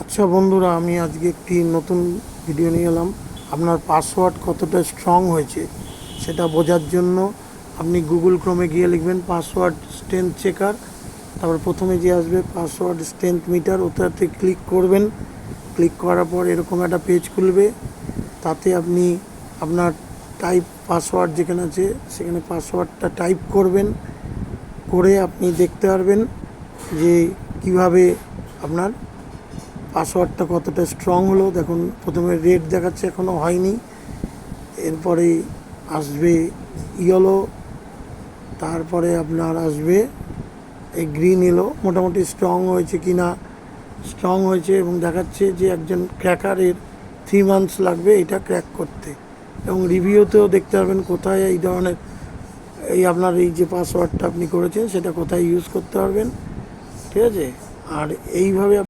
আচ্ছা বন্ধুরা, আমি আজকে একটি নতুন ভিডিও নিয়ে এলাম। আপনার পাসওয়ার্ড কতটা স্ট্রং হয়েছে সেটা বোঝার জন্য আপনি গুগল ক্রোমে গিয়ে লিখবেন পাসওয়ার্ড স্ট্রেংথ চেকার। তারপর প্রথমে যে আসবে পাসওয়ার্ড স্ট্রেংথ মিটার, ওটাতে ক্লিক করবেন। ক্লিক করার পর এরকম একটা পেজ খুলবে। তাতে আপনি আপনার টাইপ পাসওয়ার্ড যেখানে আছে সেখানে পাসওয়ার্ডটা টাইপ করবেন। করে আপনি দেখতে পারবেন যে কিভাবে আপনার পাসওয়ার্ডটা কতটা স্ট্রং হলো। দেখুন, প্রথমে রেড দেখাচ্ছে, এখনও হয়নি। এরপরে আসবে ইয়েলো, তারপরে আপনার আসবে এই গ্রিন এলো। মোটামুটি স্ট্রং হয়েছে কি না, স্ট্রং হয়েছে এবং দেখাচ্ছে যে একজন ক্র্যাকারের 3 মান্থস লাগবে এটা ক্র্যাক করতে। এবং রিভিউতেও দেখতে পারবেন কোথায় এই ধরনের এই আপনার এই যে পাসওয়ার্ডটা আপনি করেছেন সেটা কোথায় ইউজ করতে পারবেন। ঠিক আছে, আর এইভাবে